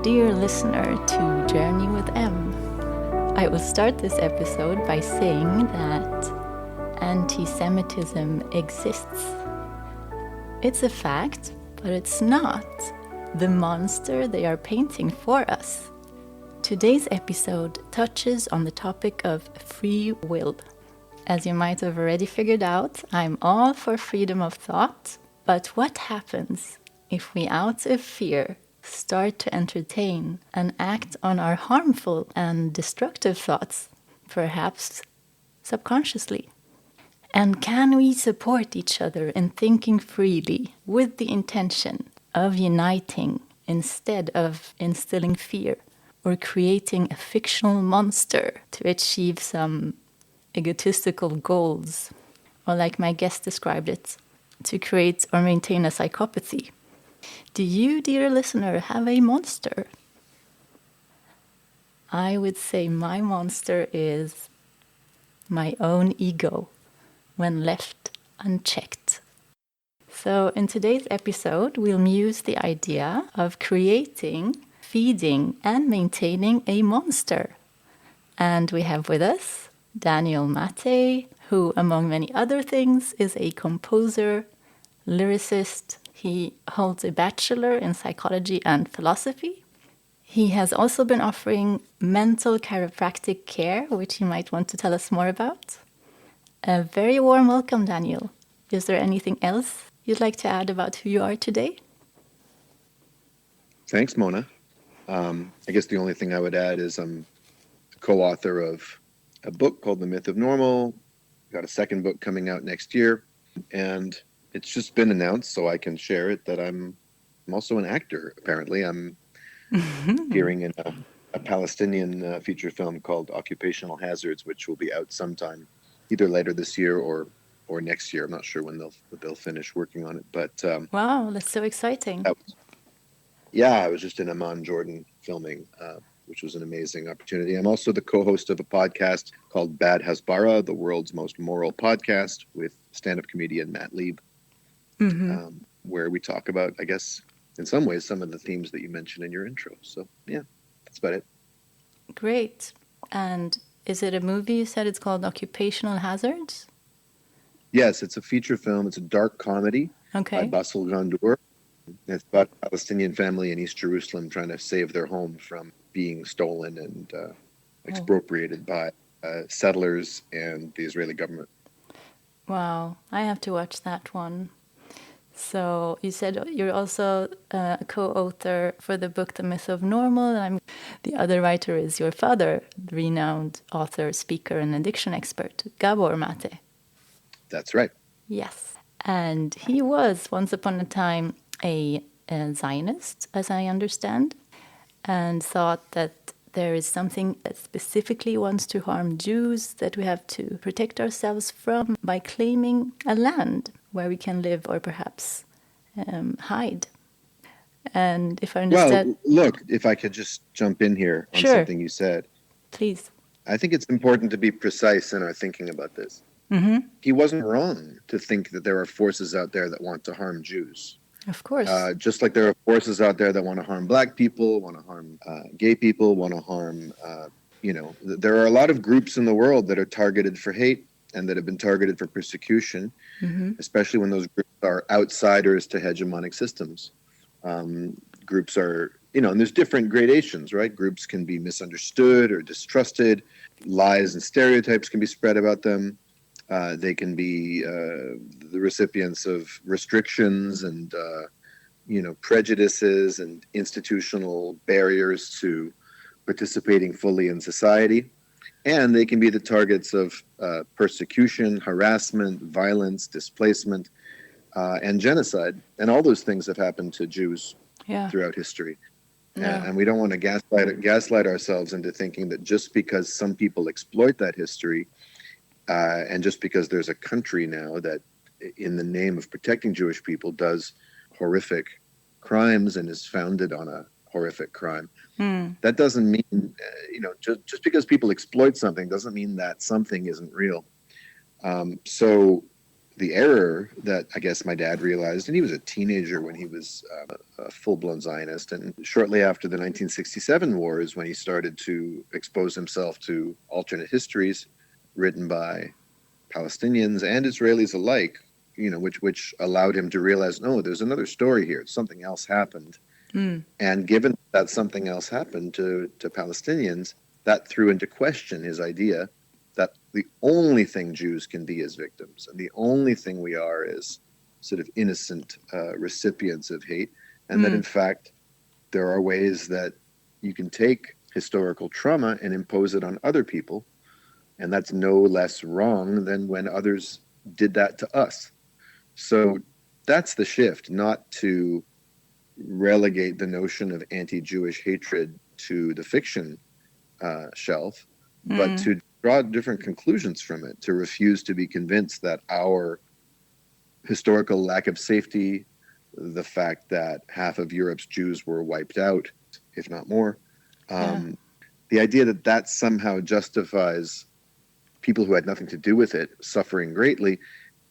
dear listener, to Journey with M. I will start this episode by saying that anti-Semitism exists. It's a fact, but it's not the monster they are painting for us. Today's episode touches on the topic of free will. As you might have already figured out, I'm all for freedom of thought, but what happens if we, out of fear, start to entertain and act on our harmful and destructive thoughts, perhaps subconsciously? And can we support each other in thinking freely with the intention of uniting instead of instilling fear or creating a fictional monster to achieve some egotistical goals, or like my guest described it, to create or maintain a psychopathy? Do you, dear listener, have a monster? I would say my monster is my own ego when left unchecked. So in today's episode, we'll muse the idea of creating, feeding, and maintaining a monster. And we have with us Daniel Mate, who, among many other things, is a composer, lyricist. He holds a bachelor in psychology and philosophy. He has also been offering mental chiropractic care, which he might want to tell us more about. A very warm welcome, Daniel. Is there anything else you'd like to add about who you are today? Thanks, Mona. I guess the only thing I would add is I'm co-author of a book called The Myth of Normal. Got a second book coming out next year. And it's just been announced, so I can share it, that I'm also an actor, apparently. I'm appearing in a Palestinian feature film called Occupational Hazards, which will be out sometime, either later this year or next year. I'm not sure when they'll finish working on it. But wow, that's so exciting. I was just in Amman, Jordan, filming, which was an amazing opportunity. I'm also the co-host of a podcast called Bad Hasbara, the world's most moral podcast, with stand-up comedian Matt Lieb, where we talk about, I guess, in some ways, some of the themes that you mentioned in your intro. So, yeah, that's about it. Great. And is it a movie? You said it's called Occupational Hazards? Yes, it's a feature film. It's a dark comedy by Bassel Ghandour. It's about a Palestinian family in East Jerusalem trying to save their home from being stolen and expropriated by settlers and the Israeli government. Wow, I have to watch that one. So you said you're also a co-author for the book The Myth of Normal, and the other writer is your father, the renowned author, speaker, and addiction expert, Gabor Mate. That's right. Yes. And he was, once upon a time, a Zionist, as I understand, and thought that there is something that specifically wants to harm Jews that we have to protect ourselves from by claiming a land where we can live or perhaps hide. And if I understand... Well, look, if I could just jump in here on something you said. Please. I think it's important to be precise in our thinking about this. He wasn't wrong to think that there are forces out there that want to harm Jews. Of course. Just like there are forces out there that want to harm black people, want to harm gay people, want to harm, there are a lot of groups in the world that are targeted for hate and that have been targeted for persecution, especially when those groups are outsiders to hegemonic systems. Groups are, and there's different gradations, right? Groups can be misunderstood or distrusted. Lies and stereotypes can be spread about them. They can be the recipients of restrictions and, prejudices and institutional barriers to participating fully in society. And they can be the targets of persecution, harassment, violence, displacement, and genocide. And all those things have happened to Jews throughout history. Yeah. And we don't want to gaslight ourselves into thinking that just because some people exploit that history, and just because there's a country now that, in the name of protecting Jewish people, does horrific crimes and is founded on a horrific crime, that doesn't mean, just because people exploit something doesn't mean that something isn't real. So the error that I guess my dad realized, and he was a teenager when he was a full-blown Zionist, and shortly after the 1967 war is when he started to expose himself to alternate histories written by Palestinians and Israelis alike, which allowed him to realize, no, there's another story here. Something else happened. And given that something else happened to Palestinians, that threw into question his idea that the only thing Jews can be is victims, and the only thing we are is sort of innocent recipients of hate, and that in fact there are ways that you can take historical trauma and impose it on other people, and that's no less wrong than when others did that to us. So that's the shift, not to relegate the notion of anti-Jewish hatred to the fiction shelf, but to draw different conclusions from it, to refuse to be convinced that our historical lack of safety, the fact that half of Europe's Jews were wiped out, if not more, the idea that that somehow justifies people who had nothing to do with it suffering greatly,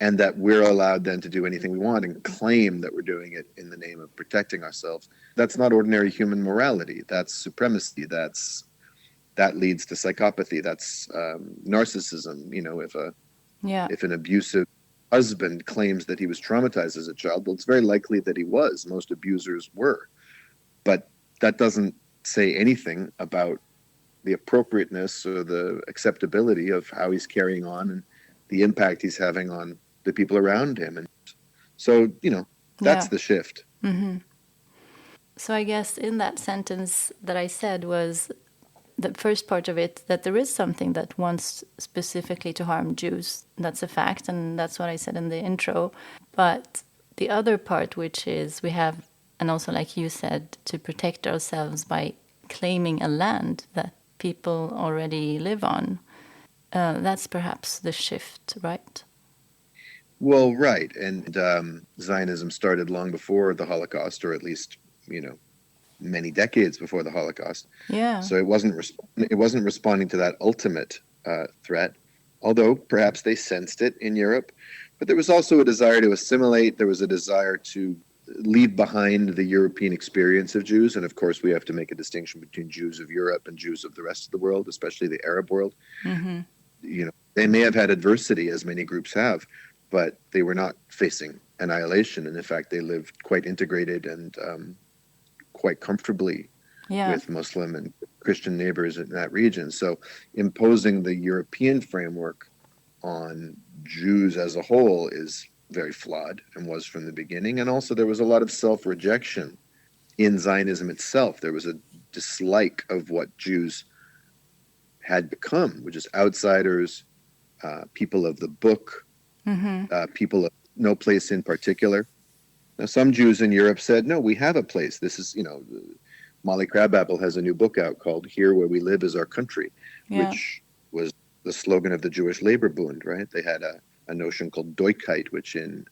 and that we're allowed then to do anything we want and claim that we're doing it in the name of protecting ourselves. That's not ordinary human morality. That's supremacy. That leads to psychopathy. That's narcissism. If an abusive husband claims that he was traumatized as a child, well, it's very likely that he was. Most abusers were. But that doesn't say anything about the appropriateness or the acceptability of how he's carrying on and the impact he's having on the people around him. And so, that's the shift. Mm-hmm. So I guess in that sentence that I said was the first part of it, that there is something that wants specifically to harm Jews. That's a fact, and that's what I said in the intro. But the other part, which is we have, and also like you said, to protect ourselves by claiming a land that people already live on. That's perhaps the shift, right? Well, right. And Zionism started long before the Holocaust, or at least, many decades before the Holocaust. Yeah. So it wasn't responding to that ultimate threat, although perhaps they sensed it in Europe. But there was also a desire to assimilate. There was a desire to leave behind the European experience of Jews. And of course, we have to make a distinction between Jews of Europe and Jews of the rest of the world, especially the Arab world. Mm-hmm. They may have had adversity, as many groups have, but they were not facing annihilation. And in fact, they lived quite integrated and quite comfortably with Muslim and Christian neighbors in that region. So imposing the European framework on Jews as a whole is very flawed, and was from the beginning. And also there was a lot of self-rejection in Zionism itself. There was a dislike of what Jews had become, which is outsiders, people of the book, people of no place in particular. Now, some Jews in Europe said, no, we have a place. This is, Molly Crabapple has a new book out called Here Where We Live Is Our Country, which was the slogan of the Jewish Labor Bund, right? They had a notion called Doikheit, which in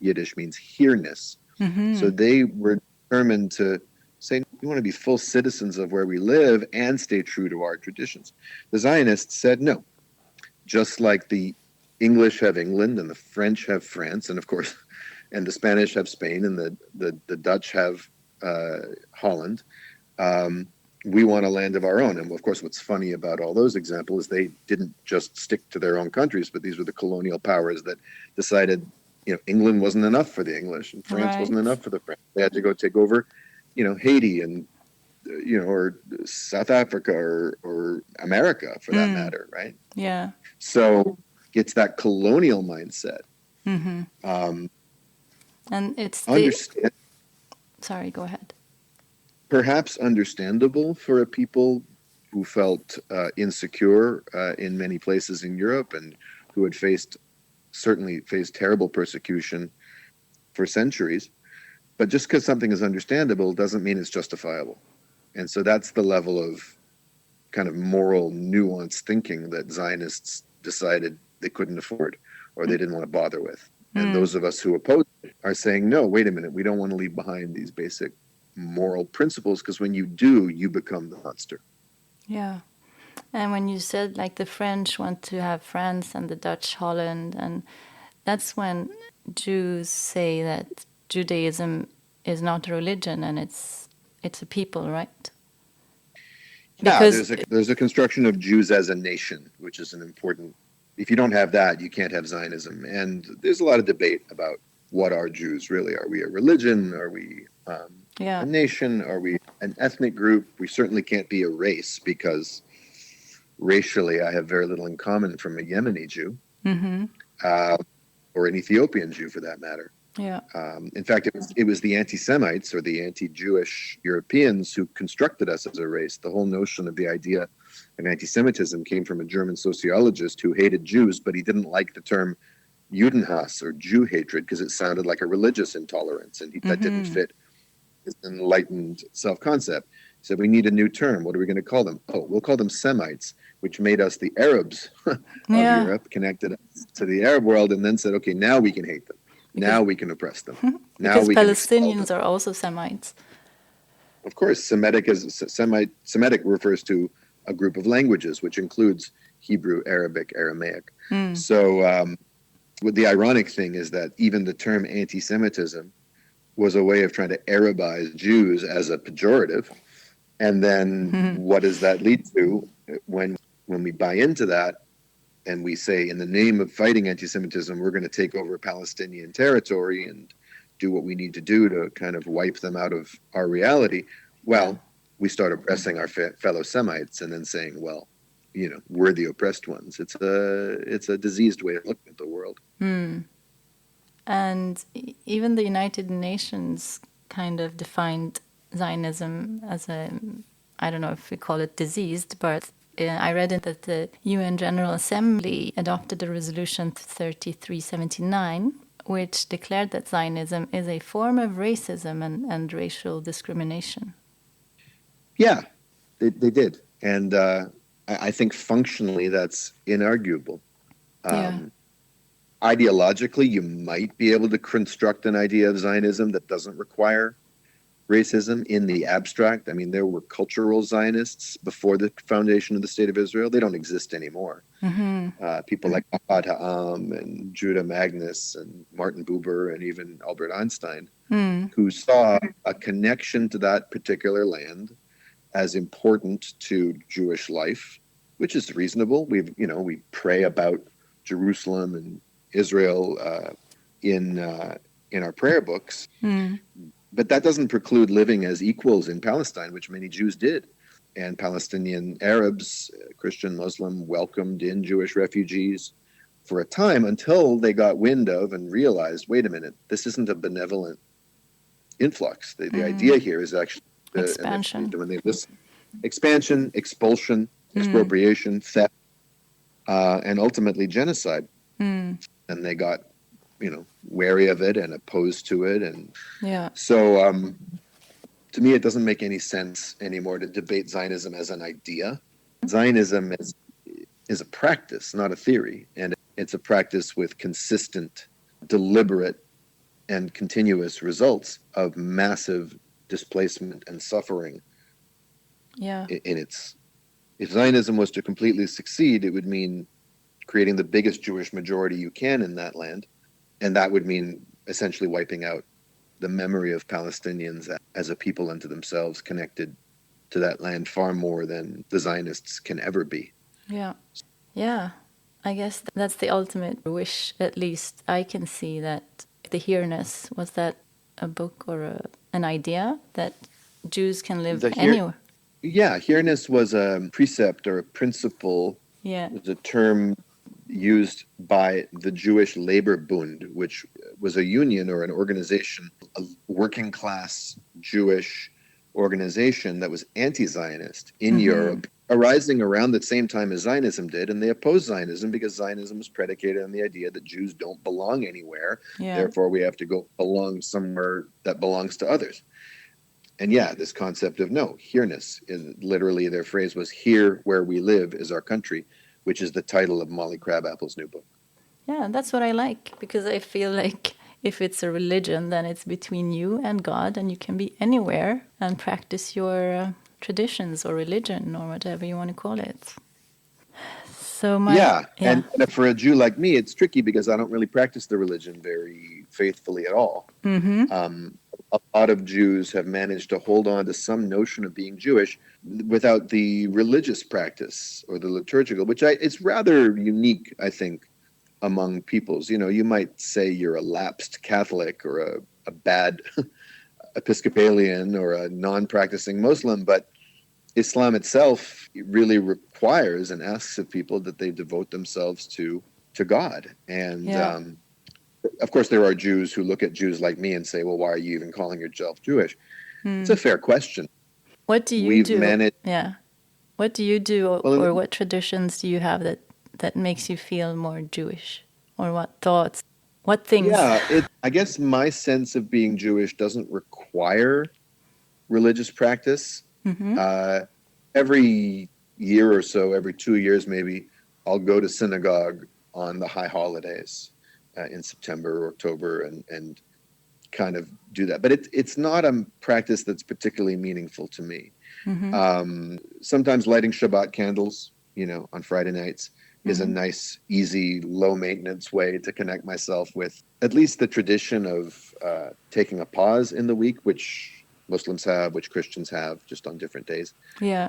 Yiddish means here-ness. So they were determined to say, we want to be full citizens of where we live and stay true to our traditions. The Zionists said no. Just like the English have England and the French have France, and of course, and the Spanish have Spain and the Dutch have Holland, we want a land of our own. And of course, what's funny about all those examples is they didn't just stick to their own countries, but these were the colonial powers that decided, England wasn't enough for the English and France wasn't enough for the French. They had to go take over, Haiti and, or South Africa or America for that matter, right? Yeah. So it's that colonial mindset. And it's Sorry, go ahead. Perhaps understandable for a people who felt insecure in many places in Europe and who had certainly faced terrible persecution for centuries. But just because something is understandable doesn't mean it's justifiable. And so that's the level of kind of moral nuanced thinking that Zionists decided they couldn't afford or they didn't want to bother with. And those of us who oppose it are saying, no, wait a minute, we don't want to leave behind these basic moral principles, because when you do, you become the monster. Yeah. And when you said like the French want to have France and the Dutch Holland, and that's when Jews say that Judaism is not a religion and it's a people, right? Yeah, Because there's a construction of Jews as a nation, which is an important. If you don't have that, you can't have Zionism. And there's a lot of debate about what are Jews really. Are we a religion? Are we a nation? Are we an ethnic group? We certainly can't be a race because racially, I have very little in common from a Yemeni Jew or an Ethiopian Jew, for that matter. Yeah. In fact, it was the anti-Semites or the anti-Jewish Europeans who constructed us as a race. The whole notion of the idea of anti-Semitism came from a German sociologist who hated Jews, but he didn't like the term Judenhass or Jew hatred because it sounded like a religious intolerance, and that didn't fit his enlightened self-concept. He said, we need a new term. What are we going to call them? Oh, we'll call them Semites, which made us the Arabs of Europe, connected us to the Arab world, and then said, okay, now we can hate them. Now we can oppress them. Now because we Palestinians are also Semites. Of course, Semitic refers to a group of languages, which includes Hebrew, Arabic, Aramaic. So the ironic thing is that even the term anti-Semitism was a way of trying to Arabize Jews as a pejorative. And then what does that lead to when we buy into that? And we say, in the name of fighting anti-Semitism, we're going to take over Palestinian territory and do what we need to do to kind of wipe them out of our reality. Well, we start oppressing our fellow Semites and then saying, well, we're the oppressed ones. It's a diseased way of looking at the world. And even the United Nations kind of defined Zionism as I don't know if we call it diseased, but I read that the UN General Assembly adopted a resolution 3379, which declared that Zionism is a form of racism and racial discrimination. Yeah, they did. And I think functionally that's inarguable. Ideologically, you might be able to construct an idea of Zionism that doesn't require racism in the abstract. I mean, there were cultural Zionists before the foundation of the State of Israel. They don't exist anymore. People like Ahad Ha'am and Judah Magnus and Martin Buber and even Albert Einstein, who saw a connection to that particular land as important to Jewish life, which is reasonable. We pray about Jerusalem and Israel in our prayer books. But that doesn't preclude living as equals in Palestine, which many Jews did. And Palestinian Arabs, Christian, Muslim, welcomed in Jewish refugees for a time until they got wind of and realized, wait a minute, this isn't a benevolent influx. The idea here is actually expansion. When they listen, expansion, expulsion, expropriation, theft, and ultimately genocide. And they got wary of it and opposed to it. And so to me, it doesn't make any sense anymore to debate Zionism as an idea. Zionism is a practice, not a theory. And it's a practice with consistent, deliberate, and continuous results of massive displacement and suffering. If Zionism was to completely succeed, it would mean creating the biggest Jewish majority you can in that land. And that would mean essentially wiping out the memory of Palestinians as a people unto themselves, connected to that land far more than the Zionists can ever be. Yeah. I guess that's the ultimate wish. At least I can see that the Here-ness, was that a book or an idea that Jews can live anywhere? Yeah, Here-ness was a precept or a principle. It was a term used by the Jewish Labor Bund, which was a union or an organization, a working class Jewish organization that was anti-Zionist in Europe, arising around the same time as Zionism did. And they opposed Zionism because Zionism was predicated on the idea that Jews don't belong anywhere. Therefore, we have to go belong somewhere that belongs to others. And this concept of here-ness, literally their phrase was, here where we live is our country, which is the title of Molly Crabapple's new book. Yeah, that's what I like, because I feel like if it's a religion, then it's between you and God, and you can be anywhere and practice your traditions or religion or whatever you want to call it. So Yeah, yeah. and for a Jew like me, it's tricky because I don't really practice the religion very faithfully at all. Mm-hmm. A lot of Jews have managed to hold on to some notion of being Jewish without the religious practice or the liturgical, which it's rather unique, I think, among peoples. You know, you might say you're a lapsed Catholic or a bad Episcopalian or a non-practicing Muslim, but Islam itself really requires and asks of people that they devote themselves to God. And Yeah. of course, there are Jews who look at Jews like me and say, "Well, why are you even calling yourself Jewish?" It's a Hmm. fair question. What do you We've do? managed. Yeah. What do you do, Well, or what traditions do you have that makes you feel more Jewish, or what thoughts, what things? yeah, I guess my sense of being Jewish doesn't require religious practice. Mm-hmm. Uh, every year or so, every 2 years maybe, I'll go to synagogue on the high holidays in September or October and kind of do that. But it's not a practice that's particularly meaningful to me. Mm-hmm. Sometimes lighting Shabbat candles, on Friday nights is a Mm-hmm. nice, easy, low maintenance way to connect myself with at least the tradition of taking a pause in the week, which Muslims have, which Christians have, just on different days. Yeah.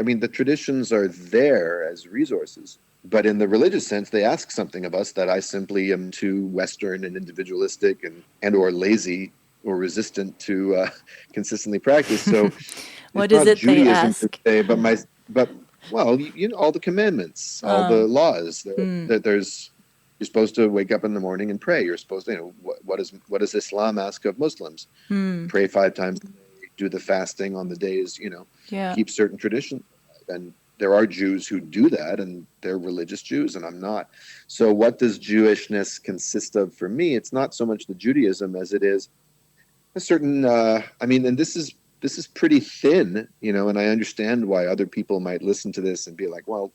I mean, the traditions are there as resources, but in the religious sense, they ask something of us that I simply am too Western and individualistic and or lazy or resistant to consistently practice. So it's What is not it they Judaism per ask? se, but well, all the commandments, all the laws. Hmm. There's you're supposed to wake up in the morning and pray. You're supposed to, what does Islam ask of Muslims? Hmm. Pray 5 times a day, do the fasting on the days, Yeah. keep certain traditions. And there are Jews who do that, and they're religious Jews, and I'm not. So what does Jewishness consist of for me? It's not so much the Judaism as it is a certain, and this is pretty thin, and I understand why other people might listen to this and be like, well,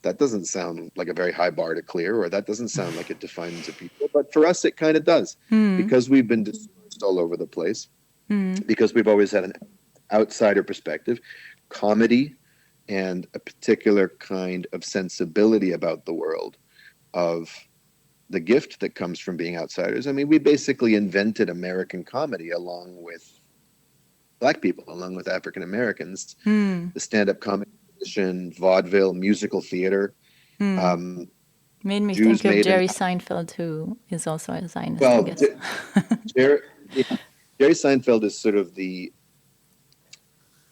that doesn't sound like a very high bar to clear, or that doesn't sound like it defines a people. But for us, it kind of does, Hmm. because we've been dispersed all over the place, Hmm. because we've always had an outsider perspective, comedy, and a particular kind of sensibility about the world, of the gift that comes from being outsiders. I mean, we basically invented American comedy along with Black people, along with African Americans, Hmm. the stand-up comedy tradition, vaudeville, musical theater. Hmm. Um, Made me Jews think of made an Jerry Seinfeld, who is also a Zionist, I well. guess. Jerry, yeah, Jerry Seinfeld is sort of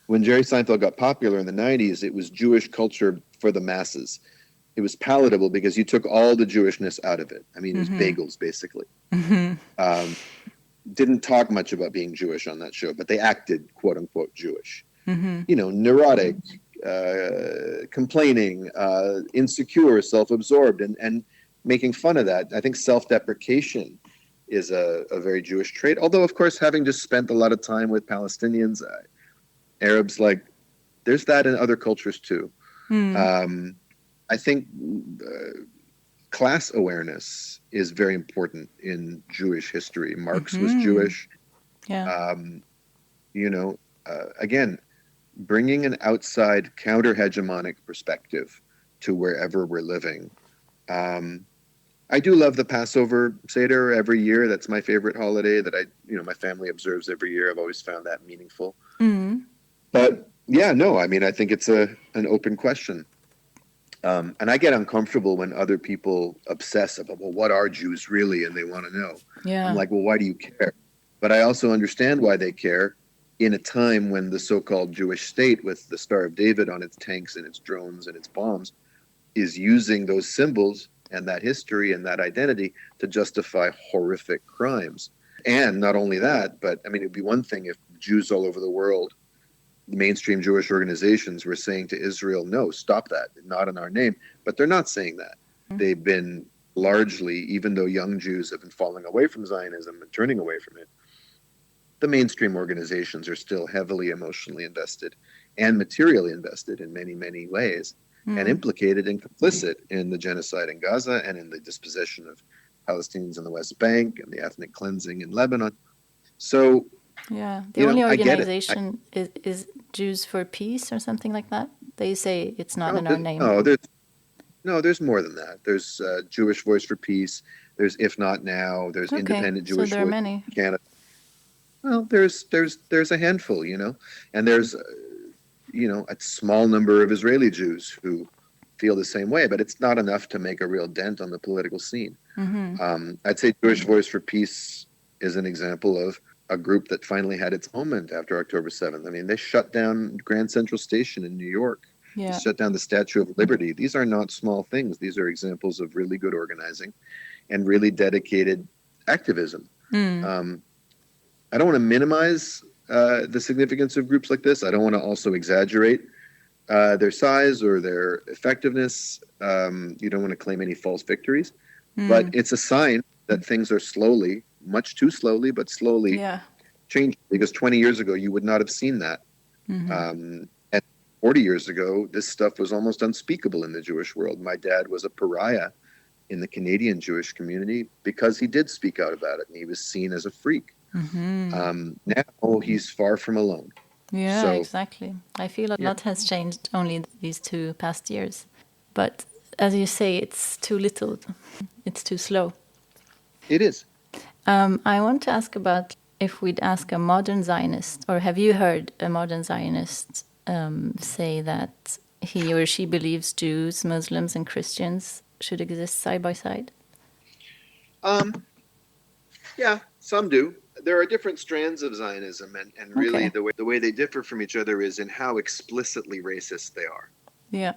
when Jerry Seinfeld got popular in the 90s, it was Jewish culture for the masses. It was palatable because you took all the Jewishness out of it. I mean, it was bagels, basically. Didn't talk much about being Jewish on that show, but they acted, quote unquote, Jewish. Neurotic, complaining, insecure, self-absorbed, and making fun of that. I think self-deprecation is a very Jewish trait. Although, of course, having just spent a lot of time with Palestinians, Arabs, there's that in other cultures too. I think class awareness is very important in Jewish history. Marx was Jewish. Yeah. Again, bringing an outside counter-hegemonic perspective to wherever we're living. I do love the Passover Seder every year. That's my favorite holiday that my family observes every year. I've always found that meaningful. But yeah, no, I mean, I think it's an open question. And I get uncomfortable when other people obsess about, well, what are Jews really? And they want to know. Yeah. I'm like, well, why do you care? But I also understand why they care in a time when the so-called Jewish state, with the Star of David on its tanks and its drones and its bombs, is using those symbols and that history and that identity to justify horrific crimes. And not only that, but I mean, it'd be one thing if Jews all over the world, mainstream Jewish organizations, were saying to Israel, no, stop that, not in our name. But they're not saying that. They've been largely, even though young Jews have been falling away from Zionism and turning away from it, the mainstream organizations are still heavily emotionally invested and materially invested in many, many ways, and implicated and complicit in the genocide in Gaza and in the dispossession of Palestinians in the West Bank and the ethnic cleansing in Lebanon. So, yeah, the only I get it. organization is Jews for Peace or something like that. They say it's not No, in our name. no, No, there's more than that. There's Jewish Voice for Peace. There's If Not Now. There's Independent So Jewish there are Voice many. in Canada. Well, there's a handful, and there's a small number of Israeli Jews who feel the same way, but it's not enough to make a real dent on the political scene. I'd say Jewish Voice for Peace is an example of a group that finally had its moment after October 7th. I mean, they shut down Grand Central Station in New York. They shut down the Statue of Liberty. These are not small things. These are examples of really good organizing and really dedicated activism. I don't want to minimize the significance of groups like this. I don't want to also exaggerate their size or their effectiveness. You don't want to claim any false victories, but it's a sign that things are slowly, much too slowly, but slowly changing. Because 20 years ago, you would not have seen that. And 40 years ago, this stuff was almost unspeakable in the Jewish world. My dad was a pariah in the Canadian Jewish community because he did speak out about it, and he was seen as a freak. Now he's far from alone. Yeah, so, exactly. I feel a lot has changed only these 2 past years. But as you say, it's too little. It's too slow. It is. I want to ask about if we'd ask a modern Zionist, or have you heard a modern Zionist say that he or she believes Jews, Muslims, and Christians should exist side by side? Yeah, some do. There are different strands of Zionism, and really the way they differ from each other is in how explicitly racist they are. Yeah.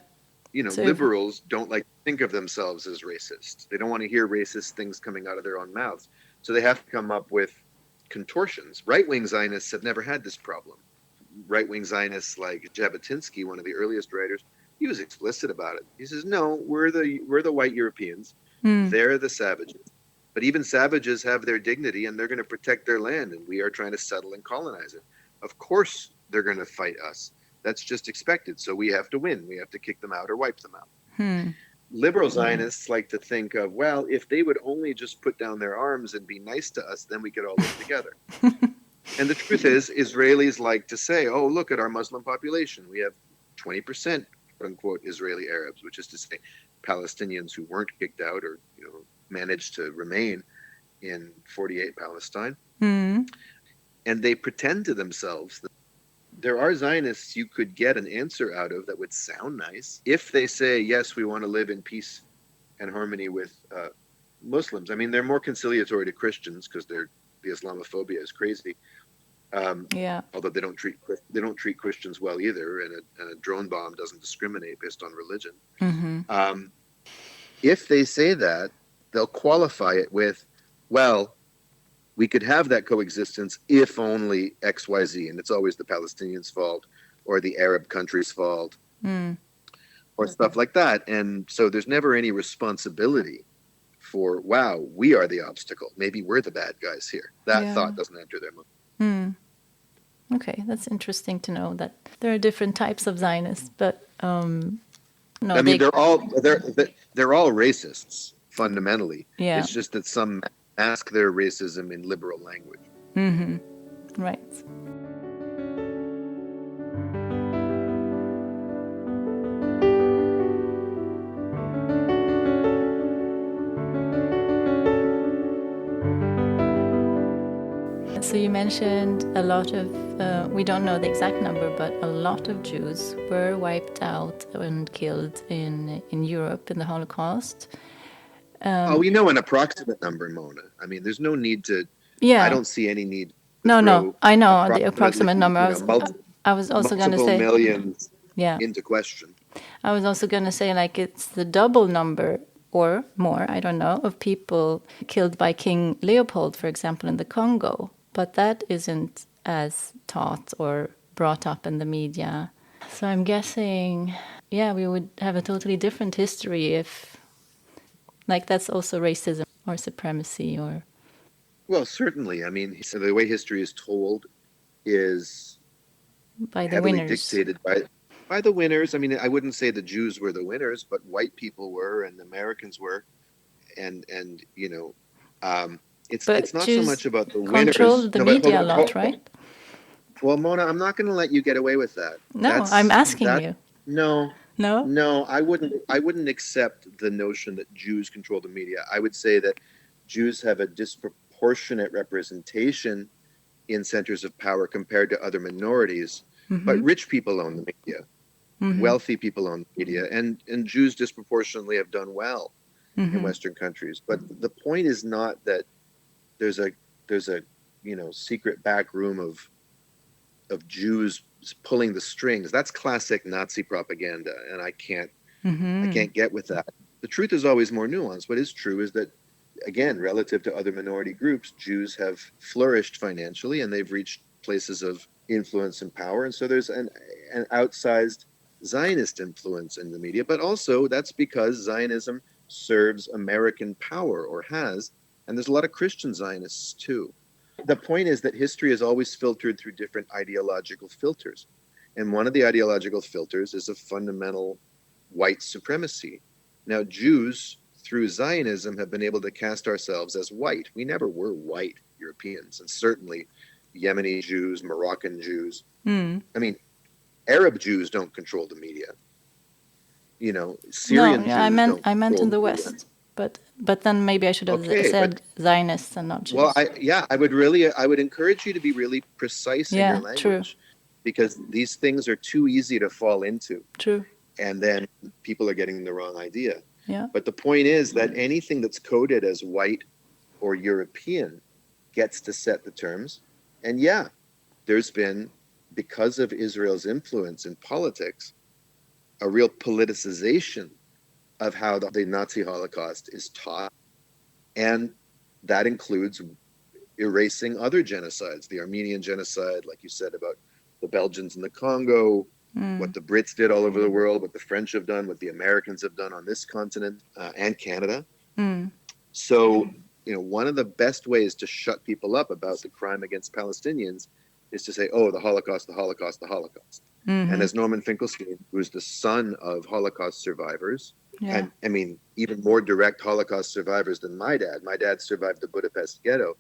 So liberals don't like to think of themselves as racist. They don't want to hear racist things coming out of their own mouths. So they have to come up with contortions. Right-wing Zionists have never had this problem. Right-wing Zionists like Jabotinsky, one of the earliest writers, he was explicit about it. He says, no, we're the white Europeans. They're the savages. But even savages have their dignity, and they're going to protect their land, and we are trying to settle and colonize it. Of course they're going to fight us. That's just expected. So we have to win. We have to kick them out or wipe them out. Liberal Zionists like to think of, well, if they would only just put down their arms and be nice to us, then we could all live together. And the truth is, Israelis like to say, oh, look at our Muslim population. We have 20%, quote unquote, Israeli Arabs, which is to say Palestinians who weren't kicked out or managed to remain in 48 Palestine. And they pretend to themselves that there are Zionists you could get an answer out of that would sound nice if they say, yes, we want to live in peace and harmony with Muslims. I mean, they're more conciliatory to Christians because the Islamophobia is crazy. Although they don't treat Christians well either, and a drone bomb doesn't discriminate based on religion. If they say that, they'll qualify it with, well, we could have that coexistence if only X, Y, Z. And it's always the Palestinians' fault or the Arab country's fault or stuff like that. And so there's never any responsibility for, wow, we are the obstacle. Maybe we're the bad guys here. That thought doesn't enter their mind. Okay, that's interesting to know that there are different types of Zionists, but they're all racists. Fundamentally, it's just that some mask their racism in liberal language. Right. So you mentioned a lot of, we don't know the exact number, but a lot of Jews were wiped out and killed in Europe in the Holocaust. We know an approximate number, Mona. I mean, there's no need to. I don't see any need. No. I know the approximate number. I was also going to say millions into question. I was also going to say, like, it's the double number or more, I don't know, of people killed by King Leopold, for example, in the Congo. But that isn't as taught or brought up in the media. So I'm guessing, we would have a totally different history if, like, that's also racism or supremacy or... Well, certainly. I mean, so the way history is told is by the winners. Dictated by the winners. I mean, I wouldn't say the Jews were the winners, but white people were and the Americans were. And it's not Jews so much about the winners. Control the media a lot, right? Well, Mona, I'm not going to let you get away with that. No, I'm asking you. No, No? No, I wouldn't accept the notion that Jews control the media. I would say that Jews have a disproportionate representation in centers of power compared to other minorities. But Mm-hmm. rich people own the media, Mm-hmm. wealthy people own the media, and Jews disproportionately have done well in Mm-hmm. Western countries. But the point is not that there's a there's a secret back room of Jews pulling the strings. That's classic Nazi propaganda, and I Mm-hmm. can't get with that. The truth is always more nuanced. What is true is that, again, relative to other minority groups, Jews have flourished financially and they've reached places of influence and power. And so there's an outsized Zionist influence in the media, but also that's because Zionism serves American power or has. And there's a lot of Christian Zionists too. The point is that history is always filtered through different ideological filters. And one of the ideological filters is a fundamental white supremacy. Now, Jews, through Zionism, have been able to cast ourselves as white. We never were white Europeans, and certainly Yemeni Jews, Moroccan Jews. Mm. I mean, Arab Jews don't control the media. No, Syrian yeah, I Jews meant don't I meant control in the the media. West, but then maybe I should have Okay, but said Zionists and not well, Jews. I would encourage you to be really precise in your Yeah, true, language, because these things are too easy to fall into, true. and then people are getting the wrong idea. Yeah, But the point is that anything that's coded as white or European gets to set the terms. And yeah, there's been, because of Israel's influence in politics, a real politicization of how the Nazi Holocaust is taught. And that includes erasing other genocides, the Armenian genocide, like you said, about the Belgians in the Congo, what the Brits did all over the world, what the French have done, what the Americans have done on this continent, and Canada. So, one of the best ways to shut people up about the crime against Palestinians is to say, oh, the Holocaust, the Holocaust, the Holocaust. And as Norman Finkelstein, who's the son of Holocaust survivors, yeah, and I mean, even more direct Holocaust survivors than my dad survived the Budapest ghetto.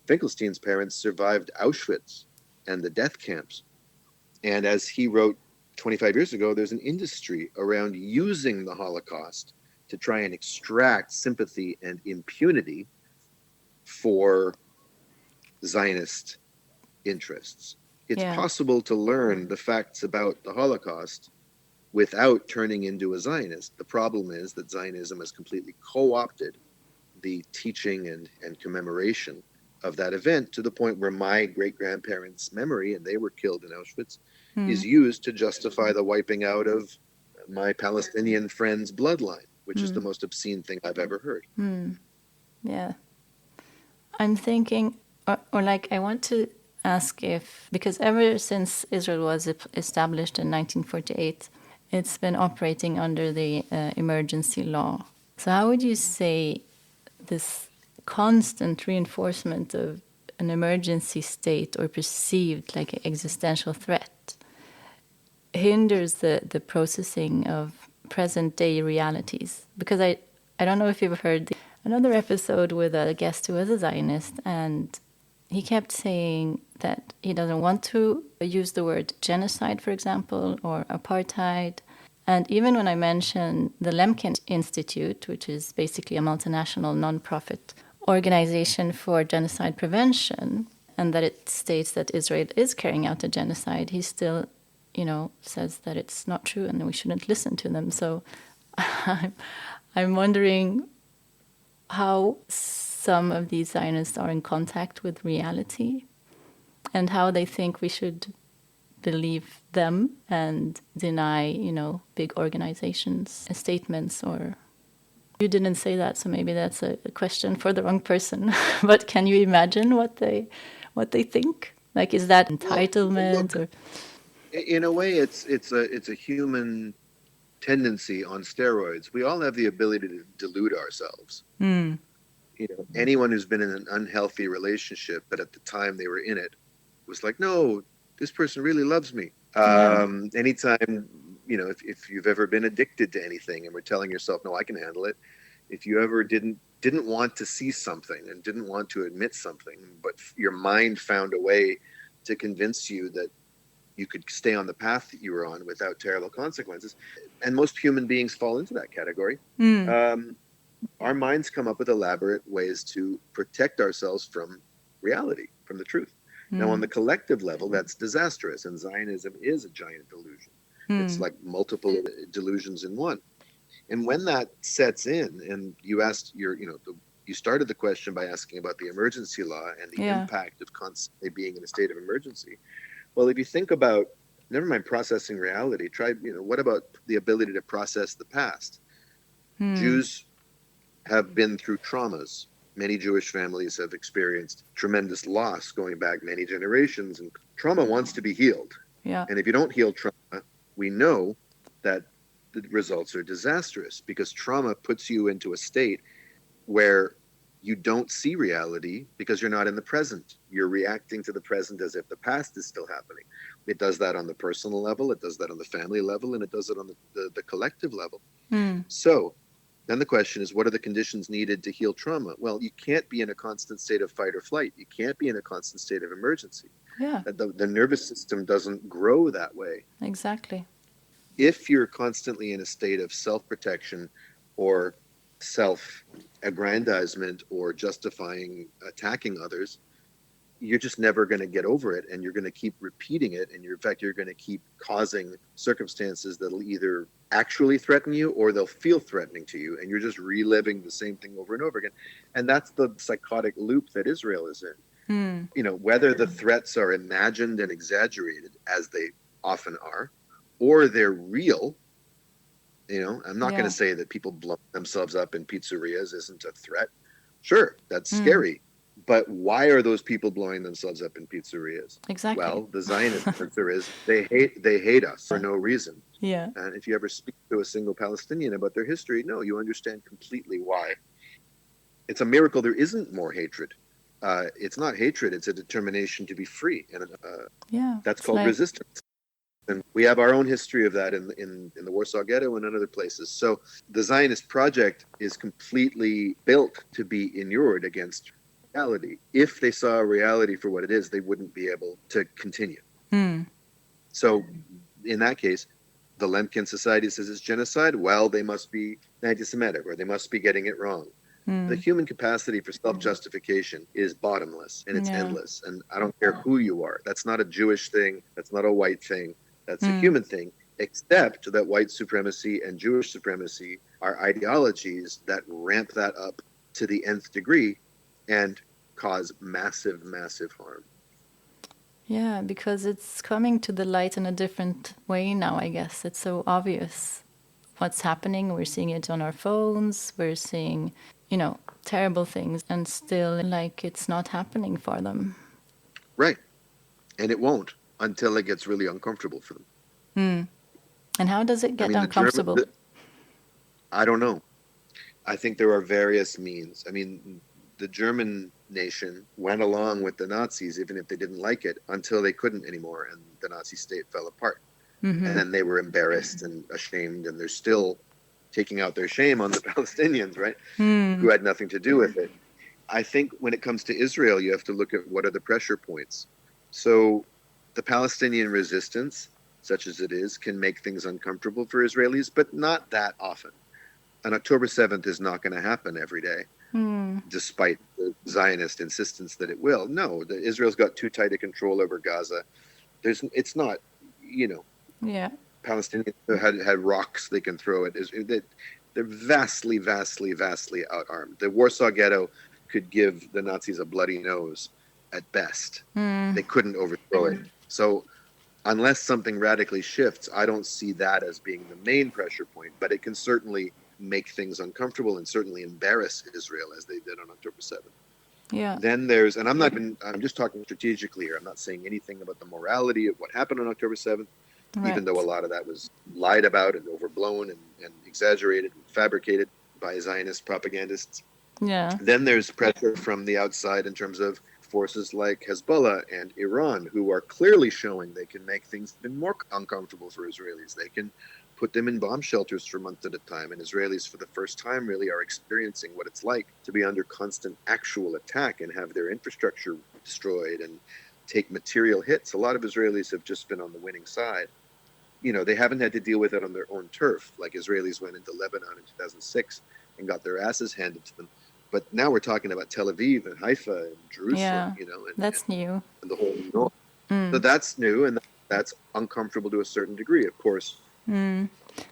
Finkelstein's parents survived Auschwitz and the death camps. And as he wrote 25 years ago, there's an industry around using the Holocaust to try and extract sympathy and impunity for Zionist interests. It's yeah, possible to learn the facts about the Holocaust without turning into a Zionist. The problem is that Zionism has completely co-opted the teaching and commemoration of that event to the point where my great-grandparents' memory, and they were killed in Auschwitz, is used to justify the wiping out of my Palestinian friend's bloodline, which is the most obscene thing I've ever heard. yeah. I'm thinking, or like, I want to ask if, because ever since Israel was established in 1948, it's been operating under the emergency law. So, how would you say this constant reinforcement of an emergency state or perceived like an existential threat hinders the processing of present day realities? Because I don't know if you've heard another episode with a guest who was a Zionist, and he kept saying that he doesn't want to use the word genocide, for example, or apartheid. And even when I mentioned the Lemkin Institute, which is basically a multinational nonprofit organization for genocide prevention, and that it states that Israel is carrying out a genocide, he still, says that it's not true and we shouldn't listen to them. So I'm wondering how some of these Zionists are in contact with reality and how they think we should believe them and deny, big organizations' statements. Or you didn't say that, so maybe that's a question for the wrong person. But can you imagine what they think? Like, is that entitlement? Look, in a way, it's a human tendency on steroids. We all have the ability to delude ourselves. Anyone who's been in an unhealthy relationship, but at the time they were in it, was like, no, this person really loves me. Anytime, if you've ever been addicted to anything and we're telling yourself, no, I can handle it. If you ever didn't want to see something and didn't want to admit something, but your mind found a way to convince you that you could stay on the path that you were on without terrible consequences. And most human beings fall into that category. Our minds come up with elaborate ways to protect ourselves from reality, from the truth. Now, on the collective level, that's disastrous, and Zionism is a giant delusion. It's like multiple delusions in one. And when that sets in, and you asked you started the question by asking about the emergency law and the impact of constantly being in a state of emergency. Well, if you think about, never mind processing reality, what about the ability to process the past? Jews have been through traumas. Many Jewish families have experienced tremendous loss going back many generations, and trauma wants to be healed. Yeah. And if you don't heal trauma, we know that the results are disastrous, because trauma puts you into a state where you don't see reality because you're not in the present. You're reacting to the present as if the past is still happening. It does that on the personal level, it does that on the family level, and it does it on the collective level. So then the question is, what are the conditions needed to heal trauma? Well, you can't be in a constant state of fight or flight. You can't be in a constant state of emergency. Yeah. The nervous system doesn't grow that way. Exactly. If you're constantly in a state of self-protection or self-aggrandizement or justifying attacking others, you're just never going to get over it, and you're going to keep repeating it, and in fact you're going to keep causing circumstances that'll either actually threaten you or they'll feel threatening to you, and you're just reliving the same thing over and over again. And that's the psychotic loop that Israel is in. Whether the threats are imagined and exaggerated, as they often are, or they're real. I'm not going to say that people blow themselves up in pizzerias isn't a threat. Sure, that's scary. But why are those people blowing themselves up in pizzerias? Exactly. Well, the Zionist answer is they hate us for no reason. Yeah. And if you ever speak to a single Palestinian about their history, no, you understand completely why. It's a miracle there isn't more hatred. It's not hatred, it's a determination to be free. And that's called resistance. And we have our own history of that in the Warsaw Ghetto and in other places. So the Zionist project is completely built to be inured against reality. If they saw reality for what it is, they wouldn't be able to continue. So in that case, the Lemkin Society says it's genocide. Well, they must be anti-Semitic, or they must be getting it wrong. The human capacity for self-justification is bottomless, and it's endless. And I don't care who you are. That's not a Jewish thing. That's not a white thing. That's a human thing, except that white supremacy and Jewish supremacy are ideologies that ramp that up to the nth degree and cause massive, massive harm. Yeah, because it's coming to the light in a different way now, I guess. It's so obvious what's happening. We're seeing it on our phones. We're seeing, terrible things, and still, it's not happening for them. Right. And it won't until it gets really uncomfortable for them. And how does it get uncomfortable? I don't know. I think there are various means. The German nation went along with the Nazis, even if they didn't like it, until they couldn't anymore, and the Nazi state fell apart. And then they were embarrassed and ashamed, and they're still taking out their shame on the Palestinians, right? Who had nothing to do with it. I think when it comes to Israel, you have to look at what are the pressure points. So the Palestinian resistance, such as it is, can make things uncomfortable for Israelis, but not that often. And October 7th is not going to happen every day, despite the Zionist insistence that it will. No, Israel's got too tight a control over Gaza. It's not, Palestinians had rocks they can throw at Israel. They're vastly, vastly, vastly outarmed. The Warsaw Ghetto could give the Nazis a bloody nose at best. They couldn't overthrow it. So unless something radically shifts, I don't see that as being the main pressure point, but it can certainly make things uncomfortable and certainly embarrass Israel as they did on October 7th. Yeah. Then I'm just talking strategically here. I'm not saying anything about the morality of what happened on October 7th, even though a lot of that was lied about and overblown and exaggerated and fabricated by Zionist propagandists. Yeah. Then there's pressure from the outside in terms of forces like Hezbollah and Iran, who are clearly showing they can make things even more uncomfortable for Israelis. They can put them in bomb shelters for months at a time. And Israelis, for the first time, really are experiencing what it's like to be under constant actual attack and have their infrastructure destroyed and take material hits. A lot of Israelis have just been on the winning side. They haven't had to deal with it on their own turf. Like Israelis went into Lebanon in 2006 and got their asses handed to them. But now we're talking about Tel Aviv and Haifa and Jerusalem, that's new. And the whole north. So that's new, and that's uncomfortable to a certain degree, of course.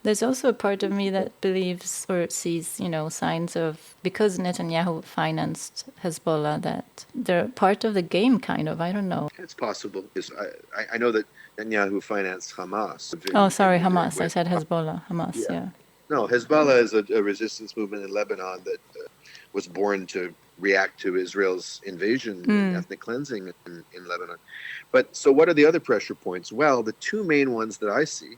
There's also a part of me that believes or sees, signs of, because Netanyahu financed Hezbollah, that they're part of the game, kind of. I don't know. It's possible. I know that Netanyahu financed Hamas. Hamas. I said Hezbollah. Hamas, yeah. No, Hezbollah is a resistance movement in Lebanon that was born to react to Israel's invasion and ethnic cleansing in Lebanon. But so what are the other pressure points? Well, the two main ones that I see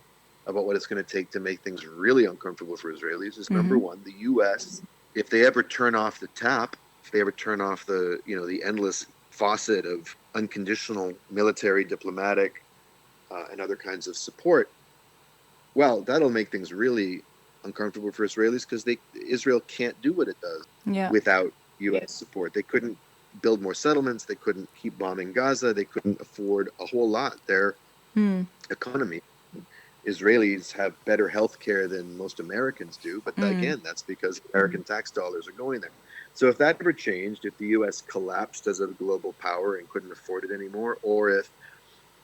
about what it's going to take to make things really uncomfortable for Israelis is number one, the U.S., if they ever turn off the tap, if they ever turn off the endless faucet of unconditional military, diplomatic, and other kinds of support, well, that'll make things really uncomfortable for Israelis because Israel can't do what it does without U.S. support. They couldn't build more settlements. They couldn't keep bombing Gaza. They couldn't afford a whole lot. Their economy. Israelis have better health care than most Americans do, but again, that's because American tax dollars are going there. So if that ever changed, if the U.S. collapsed as a global power and couldn't afford it anymore, or if,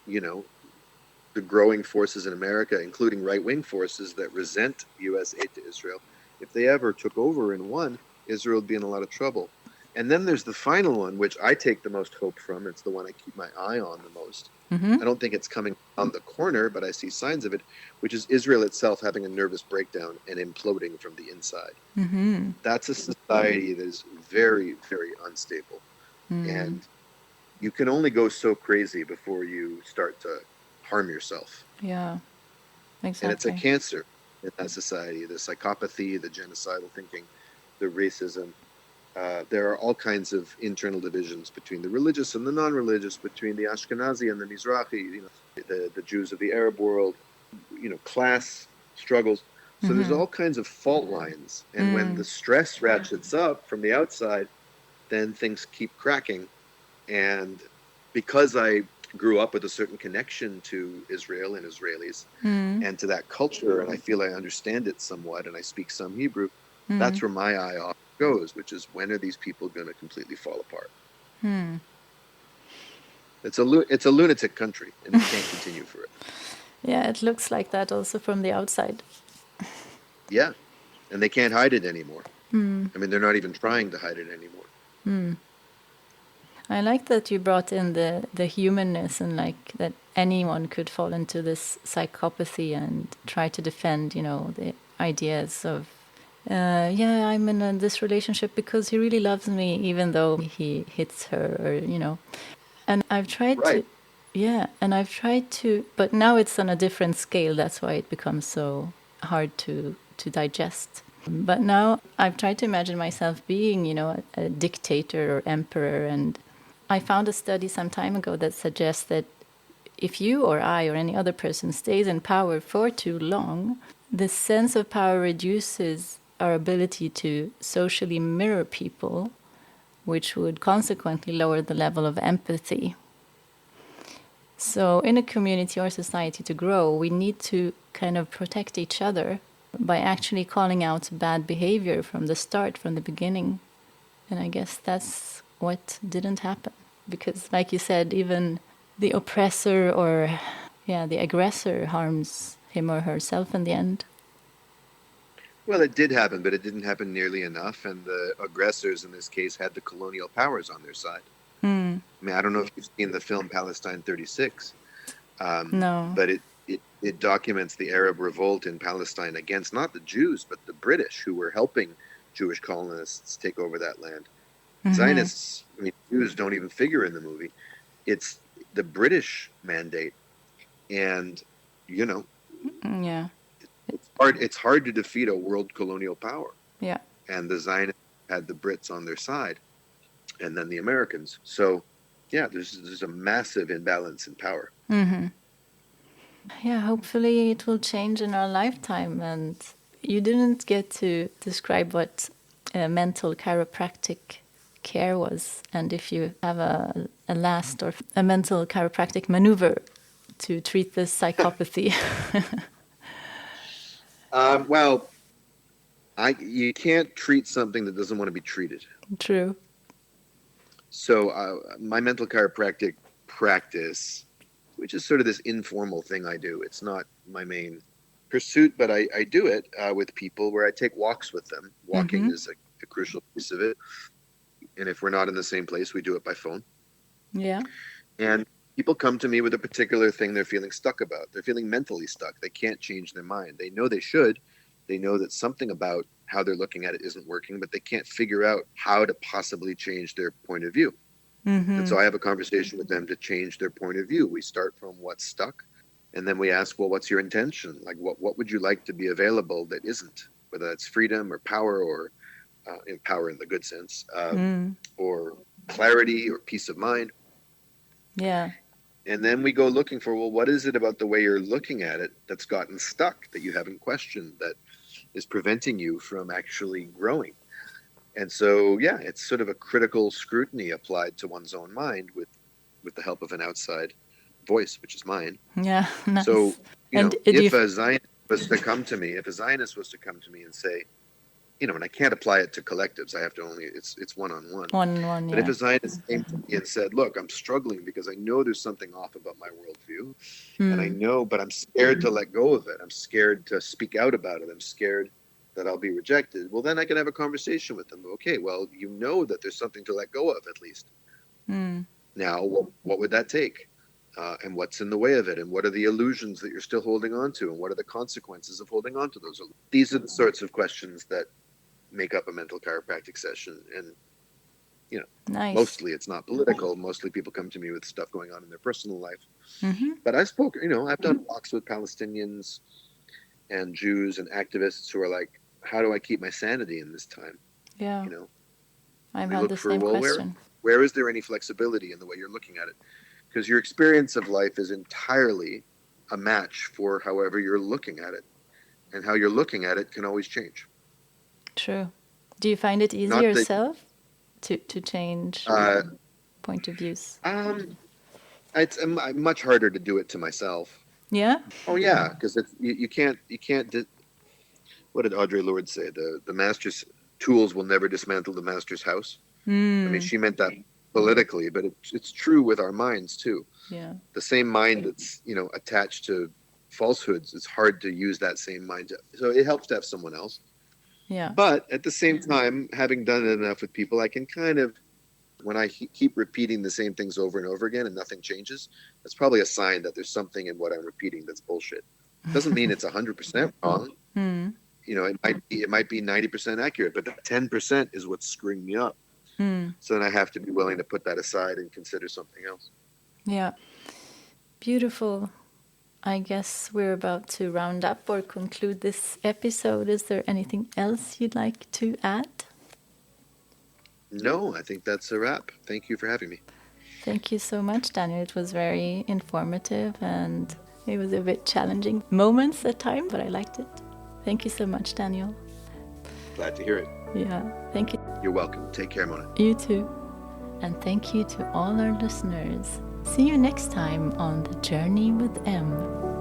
the growing forces in America, including right-wing forces that resent U.S. aid to Israel, if they ever took over and won, Israel would be in a lot of trouble. And then there's the final one, which I take the most hope from. It's the one I keep my eye on the most. I don't think it's coming on the corner, but I see signs of it, which is Israel itself having a nervous breakdown and imploding from the inside. That's a society that is very, very unstable. And you can only go so crazy before you start to harm yourself. Yeah, exactly. And it's a cancer in that society, the psychopathy, the genocidal thinking, the racism. There are all kinds of internal divisions between the religious and the non-religious, between the Ashkenazi and the Mizrahi, the Jews of the Arab world, class struggles. So there's all kinds of fault lines. And when the stress ratchets up from the outside, then things keep cracking. And because I grew up with a certain connection to Israel and Israelis and to that culture, and I feel I understand it somewhat, and I speak some Hebrew, that's where my eye often goes, which is, when are these people going to completely fall apart? It's a lunatic country, and it can't continue for it. Yeah, it looks like that also from the outside. Yeah, and they can't hide it anymore. I mean, they're not even trying to hide it anymore. I like that you brought in the humanness, and like that anyone could fall into this psychopathy and try to defend, the ideas of, I'm in this relationship because he really loves me, even though he hits her, or, And I've tried to, but now it's on a different scale. That's why it becomes so hard to digest. But now I've tried to imagine myself being, a dictator or emperor. And I found a study some time ago that suggests that if you or I or any other person stays in power for too long, the sense of power reduces our ability to socially mirror people, which would consequently lower the level of empathy. So in a community or society to grow, we need to kind of protect each other by actually calling out bad behavior from the start, from the beginning. And I guess that's what didn't happen. Because like you said, even the oppressor or the aggressor harms him or herself in the end. Well, it did happen, but it didn't happen nearly enough. And the aggressors in this case had the colonial powers on their side. I mean, I don't know if you've seen the film Palestine 36. No. But it documents the Arab revolt in Palestine against not the Jews, but the British, who were helping Jewish colonists take over that land. Zionists, I mean, Jews don't even figure in the movie. It's the British mandate. And, it's hard to defeat a world colonial power. Yeah. And the Zionists had the Brits on their side, and then the Americans. So, there's a massive imbalance in power. Yeah, hopefully it will change in our lifetime. And you didn't get to describe what mental chiropractic care was, and if you have a a last or a mental chiropractic maneuver to treat this psychopathy? Well, you can't treat something that doesn't want to be treated. True. So my mental chiropractic practice, which is sort of this informal thing I do, it's not my main pursuit, but I do it with people where I take walks with them. Walking is a crucial piece of it. And if we're not in the same place, we do it by phone. Yeah. And people come to me with a particular thing they're feeling stuck about. They're feeling mentally stuck. They can't change their mind. They know they should. They know that something about how they're looking at it isn't working, but they can't figure out how to possibly change their point of view. And so I have a conversation with them to change their point of view. We start from what's stuck, and then we ask, well, what's your intention? Like, what would you like to be available that isn't? Whether that's freedom or power, or power in the good sense, or clarity or peace of mind. Yeah. And then we go looking for, well, what is it about the way you're looking at it that's gotten stuck, that you haven't questioned, that is preventing you from actually growing? And so, yeah, it's sort of a critical scrutiny applied to one's own mind with the help of an outside voice, which is mine. Yeah. Nice. So, And if a Zionist was to come to me, and say, and I can't apply it to collectives. I have to it's one-on-one. One-on-one, But if a Zionist came to me and said, look, I'm struggling because I know there's something off about my worldview, and I know, but I'm scared to let go of it. I'm scared to speak out about it. I'm scared that I'll be rejected. Well, then I can have a conversation with them. Okay, well, you know that there's something to let go of, at least. Now, what would that take? And what's in the way of it? And what are the illusions that you're still holding on to? And what are the consequences of holding on to those? These are the sorts of questions that make up a mental chiropractic session. And, nice. Mostly it's not political. Mostly people come to me with stuff going on in their personal life. But I've done walks with Palestinians and Jews and activists who are like, how do I keep my sanity in this time? Yeah. I've had the same question. Where is there any flexibility in the way you're looking at it? Because your experience of life is entirely a match for however you're looking at it. And how you're looking at it can always change. True. Do you find it easy yourself to change point of views? It's much harder to do it to myself. Yeah? Oh, yeah, because you can't. What did Audre Lorde say? The master's tools will never dismantle the master's house. I mean, she meant that politically, but it's true with our minds too. Yeah. The same mind that's attached to falsehoods, it's hard to use that same mind. So it helps to have someone else. Yeah. But at the same time, having done it enough with people, I can kind of, when I keep repeating the same things over and over again and nothing changes, that's probably a sign that there's something in what I'm repeating that's bullshit. Doesn't mean it's 100% wrong. It might be 90% accurate, but that 10% is what's screwing me up. So then I have to be willing to put that aside and consider something else. Yeah. Beautiful. I guess we're about to round up or conclude this episode. Is there anything else you'd like to add? No, I think that's a wrap. Thank you for having me. Thank you so much, Daniel. It was very informative and it was a bit challenging moments at times, but I liked it. Thank you so much, Daniel. Glad to hear it. Yeah, thank you. You're welcome. Take care, Mona. You too. And thank you to all our listeners. See you next time on The Journey with M.